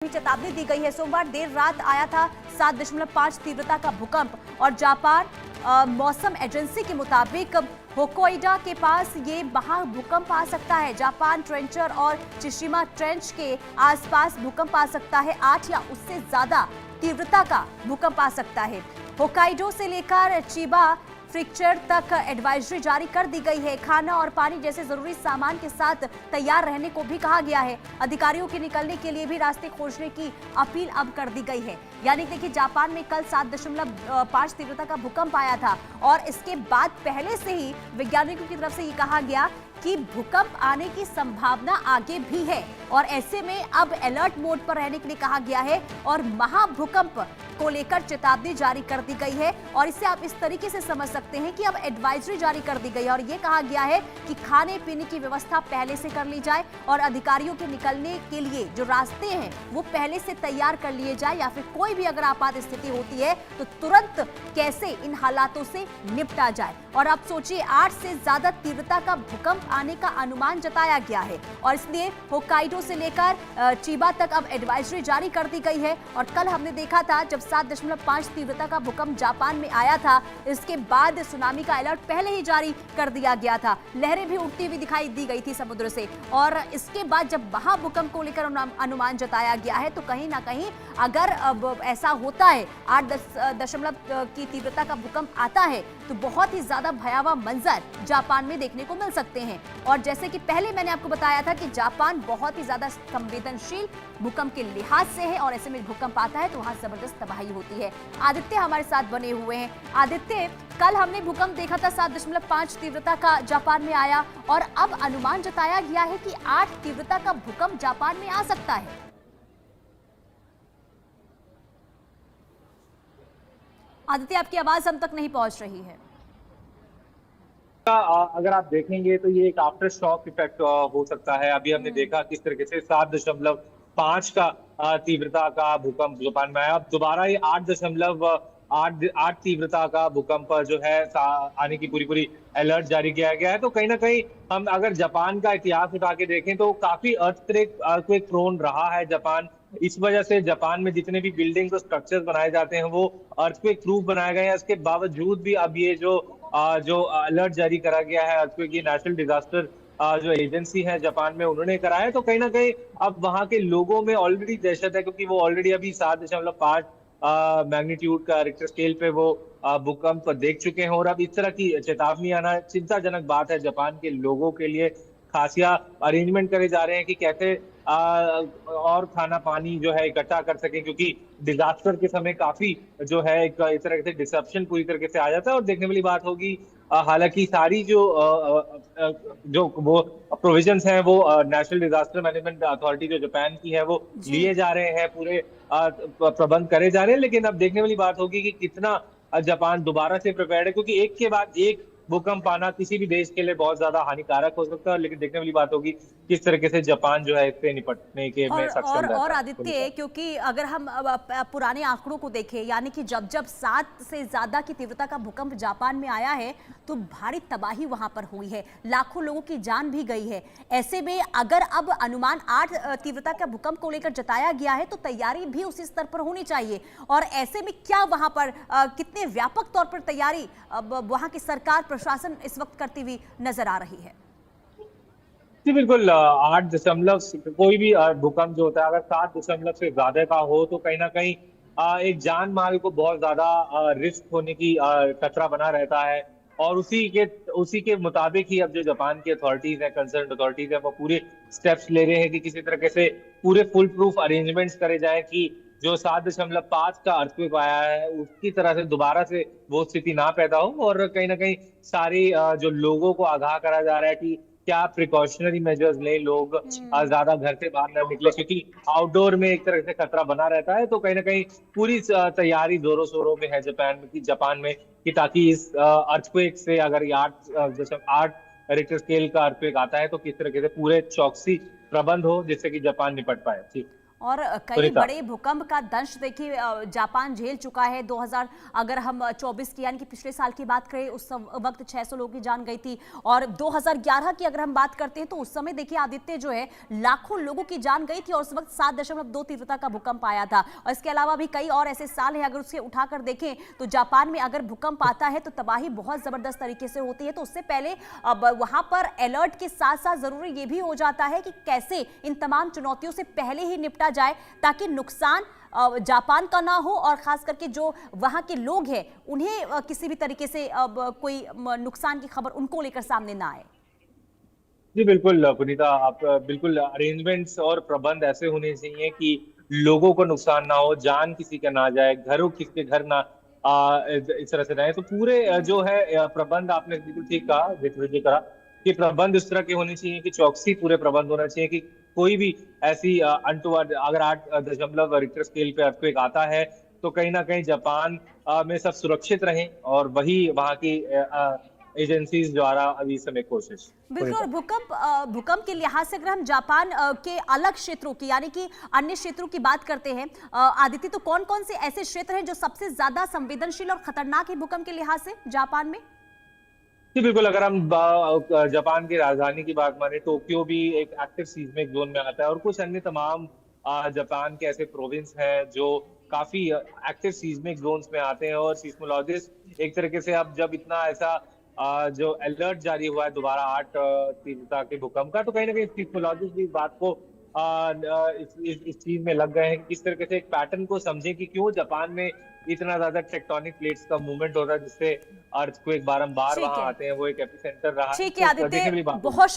चेतावनी दी गई है। सोमवार देर रात आया था 7.5 तीव्रता का भूकंप और जापान मौसम एजेंसी के मुताबिक होक्काइडो के पास ये महा भूकंप आ सकता है। जापान ट्रेंचर और चिशिमा ट्रेंच के आसपास भूकंप आ सकता है। 8 या उससे ज्यादा तीव्रता का भूकंप आ सकता है। होक्काइडो से लेकर चिबा प्रीफेक्चर तक एडवाइजरी जारी कर दी गई है। खाना और पानी जैसे जरूरी सामान के साथ तैयार रहने को भी कहा गया है। अधिकारियों के निकलने के लिए भी रास्ते खोजने की अपील अब कर दी गई है। यानी देखिए, जापान में कल 7.5 तीव्रता का भूकंप आया था और इसके बाद पहले से ही वैज्ञानिकों की तरफ से ये कहा गया कि भूकंप आने की संभावना आगे भी है और ऐसे में अब अलर्ट मोड पर रहने के लिए कहा गया है और महाभूकंप को लेकर चेतावनी जारी कर दी गई है। और इसे आप इस तरीके से समझ सकते हैं कि अब एडवाइजरी जारी कर दी गई है और ये कहा गया है कि खाने पीने की व्यवस्था पहले से कर ली जाए और अधिकारियों के निकलने के लिए जो रास्ते हैं वो पहले से तैयार कर लिए जाए, या फिर कोई भी अगर आपात स्थिति होती है तो तुरंत कैसे इन हालातों से निपटा जाए। और आप सोचिए, 8 से ज्यादा तीव्रता का भूकंप आने का अनुमान जताया गया है और इसलिए होक्काइडो से लेकर चिबा तक अब एडवाइजरी जारी कर दी गई है। और कल हमने देखा था जब 7.5 तीव्रता का भूकंप जापान में आया था, इसके बाद सुनामी का अलर्ट पहले ही जारी कर दिया गया था। लहरें भी उठती हुई दिखाई दी गई थी समुद्र से और इसके बाद जब महाभूकंप को लेकर अनुमान जताया गया है तो कहीं ना कहीं अगर अब ऐसा होता है, 8.0 की तीव्रता का भूकंप आता है तो बहुत ही ज्यादा भयावह मंजर जापान में देखने को मिल सकते हैं। और जैसे कि पहले मैंने आपको बताया था कि जापान बहुत ही ज्यादा संवेदनशील भूकंप के लिहाज से है और ऐसे में भूकंप आता है तो वहां जबरदस्त तबाही होती है। आदित्य हमारे साथ बने हुए हैं। आदित्य, कल हमने भूकंप देखा था 7.5 तीव्रता का जापान में आया और अब अनुमान जताया गया है कि 8 तीव्रता का भूकंप जापान में आ सकता है। आदित्य, आपकी आवाज हम तक नहीं पहुंच रही है। अगर आप देखेंगे तो ये एक आफ्टर शॉक इफेक्ट हो सकता है। अभी हमने देखा किस तरीके से 7.5 का तीव्रता का भूकंप जापान में आया। अब दोबारा ये 8 तीव्रता का भूकंप जो है आने की पूरी अलर्ट जारी किया गया है। तो कहीं ना कहीं हम अगर जापान का इतिहास उठा के देखें तो काफी अर्थक्वेक प्रोन रहा है जापान। इस वजह से जापान में जितने भी बिल्डिंग्स और स्ट्रक्चर्स बनाए जाते हैं वो अर्थक्वेक प्रूफ बनाए गए हैं। इसके बावजूद भी अब ये जो अलर्ट जारी करा गया है अर्थक्वेक की, नेशनल डिजास्टर जो एजेंसी है जापान में उन्होंने कराया है। तो कहीं ना कहीं अब वहां के लोगों में ऑलरेडी दहशत है क्योंकि वो ऑलरेडी अभी 7.5 मैग्नीट्यूड का रिक्टर स्केल पे वो भूकंप देख चुके हैं और अब इस तरह की चेतावनी आना चिंताजनक बात है जापान के लोगों के लिए। खासिया अरेंजमेंट करे जा रहे हैं कि कैसे और खाना पानी जो है इकट्ठा कर सके, क्योंकि डिजास्टर के समय काफी जो है एक इस तरह से डिसरप्शन पूरी तरीके से आ जाता है। और देखने वाली बात होगी, हालांकि सारी जो वो प्रोविजंस हैं वो नेशनल डिजास्टर मैनेजमेंट अथॉरिटी जो जापान की है वो लिए जा रहे हैं, पूरे प्रबंध करे जा रहे हैं। लेकिन अब देखने वाली बात होगी कि कितना जापान दोबारा से प्रिपेयर्ड है, क्योंकि एक के बाद एक भूकंप आना किसी भी देश के लिए बहुत ज्यादा हानिकारक हो सकता है। लेकिन देखने वाली बात होगी किस तरीके से जापान जो है इससे निपटने के में सक्षम रहता है। और आदित्य, क्योंकि अगर हम पुराने आंकड़ों को देखें, यानी कि जब 7 से ज्यादा की तीव्रता का भूकंप जापान में आया है तो भारी तबाही वहां पर हुई है, लाखों लोगों की जान भी गई है। ऐसे में अगर अब अनुमान 8 तीव्रता का भूकंप को लेकर जताया गया है तो तैयारी भी उसी स्तर पर होनी चाहिए। और ऐसे में क्या वहां पर कितने व्यापक तौर पर तैयारी वहां की सरकार प्रशासन इस वक्त करती हुई नजर आ रही है? जी बिल्कुल, 8 कोई भी भूकंप जो होता है अगर 7 से ज्यादा का हो तो कहीं ना कहीं एक जान माल को बहुत ज्यादा रिस्क होने की खतरा बना रहता है। और उसी के मुताबिक ही अब जो जापान की अथॉरिटीज है, कंसर्न अथॉरिटीज है, वो पूरे स्टेप्स ले रहे हैं कि किसी तरीके से पूरे फुल प्रूफ अरेंजमेंट्स करे जाए कि जो 7.5 का अर्थक्वेक आया है उसकी तरह से दोबारा से वो स्थिति ना पैदा हो। और कहीं ना कहीं सारी जो लोगों को आगाह करा जा रहा है कि क्या प्रिकॉशनरी मेजर्स ले, लोग ज्यादा घर से बाहर न निकले, क्योंकि आउटडोर में एक तरह से खतरा बना रहता है। तो कहीं ना कहीं पूरी तैयारी जोरों शोरों में है जापान में कि ताकि इस अर्थक्वेक से अगर ये 8 रिक्टर स्केल का अर्थक्वेक आता है तो किस तरीके से पूरे चौकसी प्रबंध हो जिससे कि जापान निपट पाए। जी और कई सुनीता। बड़े भूकंप का दंश देखिए जापान झेल चुका है। 2000 अगर हम 24 की यानी कि पिछले साल की बात करें उस वक्त 600 लोगों की जान गई थी। और 2011 की अगर हम बात करते हैं तो उस समय देखिए आदित्य जो है लाखों लोगों की जान गई थी और उस वक्त 7.2 तीव्रता का भूकंप आया था। और इसके अलावा भी कई और ऐसे साल हैं, अगर उसके उठाकर देखें तो जापान में अगर भूकंप आता है तो तबाही बहुत जबरदस्त तरीके से होती है। तो उससे पहले अब वहां पर अलर्ट के साथ साथ जरूरी ये भी हो जाता है कि कैसे इन तमाम चुनौतियों से पहले ही निपटा जाए ताकि नुकसान जापान का ना हो और खास करके जो वहां के लोग हैं उन्हें किसी भी तरीके से अब कोई नुकसान की खबर उनको लेकर सामने ना आए। जी बिल्कुल पुनीता, आप बिल्कुल अरेंजमेंट्स और प्रबंध ऐसे होने चाहिए कि लोगों को नुकसान ना हो, जान किसी का ना जाए, घरों किसी के घर ना इस तरह से जाए। तो पूरे जो है प्रबंध आपने बिल्कुल ठीक कहा, जी करा कि प्रबंध इस तरह के होने चाहिए कि चौकसी पूरे प्रबंध होना चाहिए कि कोई भी ऐसी अनटूवर्ड अगर 8 दशमलव रिक्टर स्केल पे अर्थक्वेक आता है तो कहीं ना कहीं जापान में सब सुरक्षित रहें, और वही वहाँ की एजेंसीज द्वारा अभी इस समय कोशिश। बिल्कुल। और भूकंप के लिहाज से अगर हम जापान के अलग क्षेत्रों की यानी कि अन्य क्षेत्रों की बात करते हैं आदित्य, तो कौन कौन से ऐसे क्षेत्र हैं जो सबसे ज्यादा संवेदनशील और खतरनाक है भूकंप के लिहाज से जापान में? जी बिल्कुल, अगर हम जापान की राजधानी की बात माने, टोक्यो भी एक एक्टिव सीस्मिक जोन में आता है, और कुछ अन्य तमाम जापान के ऐसे प्रोविंस हैं जो काफी एक्टिव सीस्मिक जोन्स में आते हैं। और सीस्मोलॉजिस्ट एक तरीके से अब जब इतना ऐसा जो अलर्ट जारी हुआ है दोबारा 8 तीव्रता के भूकंप का, तो कहीं ना कहीं सीस्मोलॉजिस्ट भी इस बात को इस चीज में लग गए हैं कि किस तरीके से एक पैटर्न को समझें कि क्यों जापान में इतना ज्यादा टेक्टोनिक प्लेट्स का मूवमेंट हो रहा है, जिससे अर्थक्वेक बारंबार ठीक वहां है, आते हैं। वो एक एपिसेंटर रहा है, ठीक है तो देखने आदित्य, वाली बात होगी। बहुत